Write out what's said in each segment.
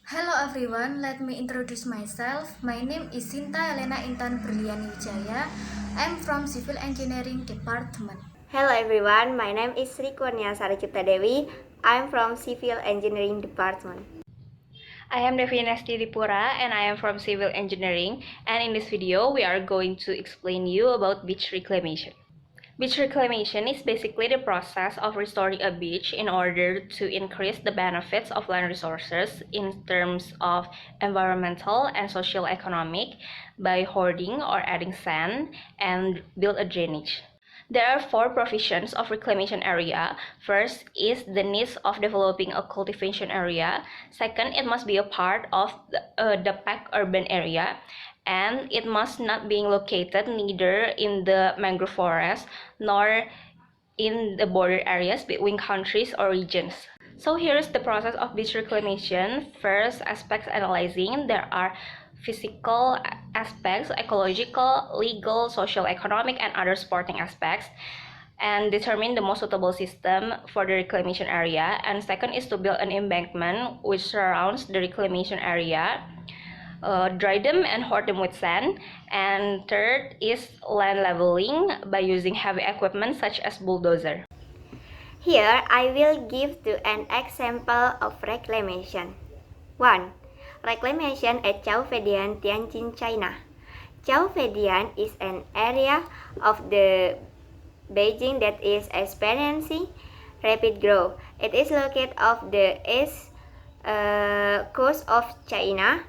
Hello everyone, let me introduce myself. My name is Sinta Elena Intan Briliani Wijaya. I'm from Civil Engineering Department. Hello everyone, my name is Sri Kurnia Sari Cipta Dewi. I'm from Civil Engineering Department. I am Devina Dipura and I am from Civil Engineering, and in this video we are going to explain you about beach reclamation. Beach reclamation is basically the process of restoring a beach in order to increase the benefits of land resources in terms of environmental and social economic by hoarding or adding sand and build a drainage. There are four provisions of reclamation area. First is the needs of developing a cultivation area. Second, it must be a part of the packed urban area, and it must not be located neither in the mangrove forest nor in the border areas between countries or regions. So here is the process of beach reclamation. First, aspects analyzing. There are physical aspects, ecological, legal, social, economic, and other supporting aspects, and determine the most suitable system for the reclamation area. And second is to build an embankment which surrounds the reclamation area, dry them and hoard them with sand. And third is land leveling by using heavy equipment such as bulldozer. Here I will give you an example of reclamation. 1. Reclamation at Chaofedian, Tianjin, China. Chaofedian is an area of the Beijing that is experiencing rapid growth. It is located off the east coast of China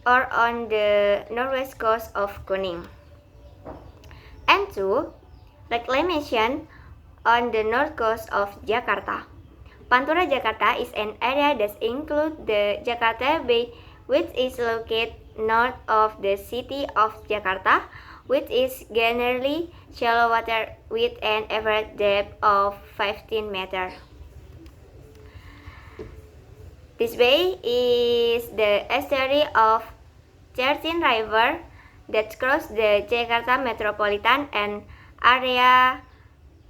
or on the northwest coast of Kuning. And 2. Reclamation on the north coast of Jakarta. Pantura Jakarta is an area that includes the Jakarta Bay, which is located north of the city of Jakarta, which is generally shallow water with an average depth of 15 meters. This bay is the estuary of Chertin River that crosses the Jakarta metropolitan and area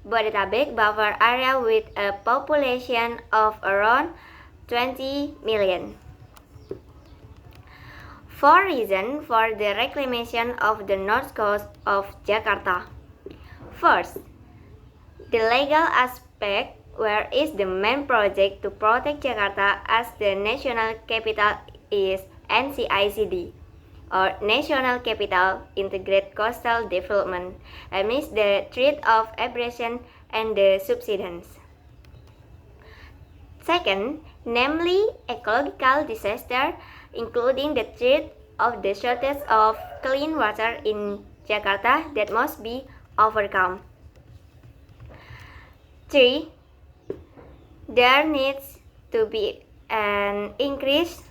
Bodetabek buffer area with a population of around 20 million. 4 reasons for the reclamation of the north coast of Jakarta. First, the legal aspect, where is the main project to protect Jakarta as the national capital is NCICD, or National Capital Integrated Coastal Development, amidst the threat of abrasion and the subsidence. Second, namely ecological disaster, including the threat of the shortage of clean water in Jakarta that must be overcome. 3. There needs to be an increase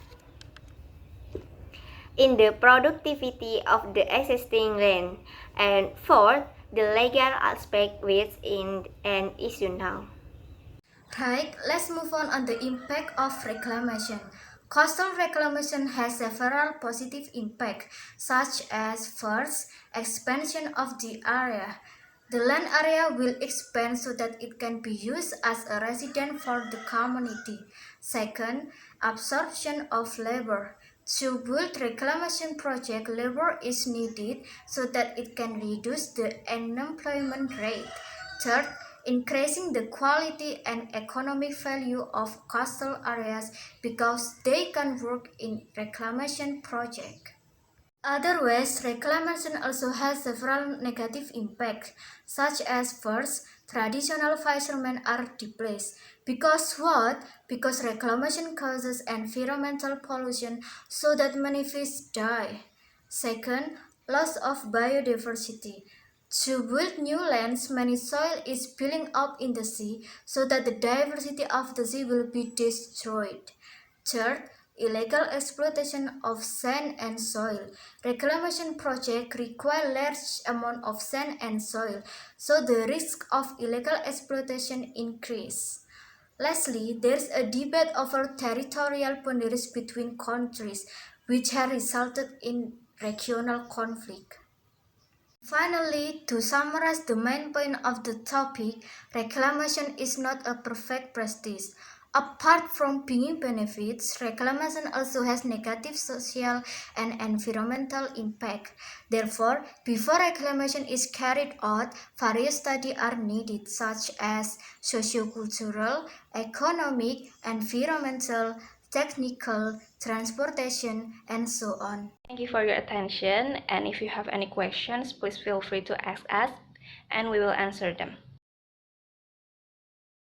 in the productivity of the existing land. And 4th, the legal aspect, which is an issue now. Right, let's move on the impact of reclamation. Coastal reclamation has several positive impacts, such as first, expansion of the area. The land area will expand so that it can be used as a residence for the community. Second, absorption of labor. To build reclamation project, labor is needed so that it can reduce the unemployment rate. Third, increasing the quality and economic value of coastal areas because they can work in reclamation project. Other ways, reclamation also has several negative impacts, such as first, traditional fishermen are displaced. Because what? Because reclamation causes environmental pollution so that many fish die. Second, loss of biodiversity. To build new lands, many soil is building up in the sea so that the diversity of the sea will be destroyed. Third, illegal exploitation of sand and soil. Reclamation projects require large amount of sand and soil, so the risk of illegal exploitation increase. Lastly, there is a debate over territorial boundaries between countries, which has resulted in regional conflict. Finally, to summarize the main point of the topic, reclamation is not a perfect practice. Apart from bringing benefits, reclamation also has negative social and environmental impact. Therefore, before reclamation is carried out, various studies are needed, such as sociocultural, economic, environmental, technical, transportation, and so on. Thank you for your attention, and if you have any questions, please feel free to ask us, and we will answer them.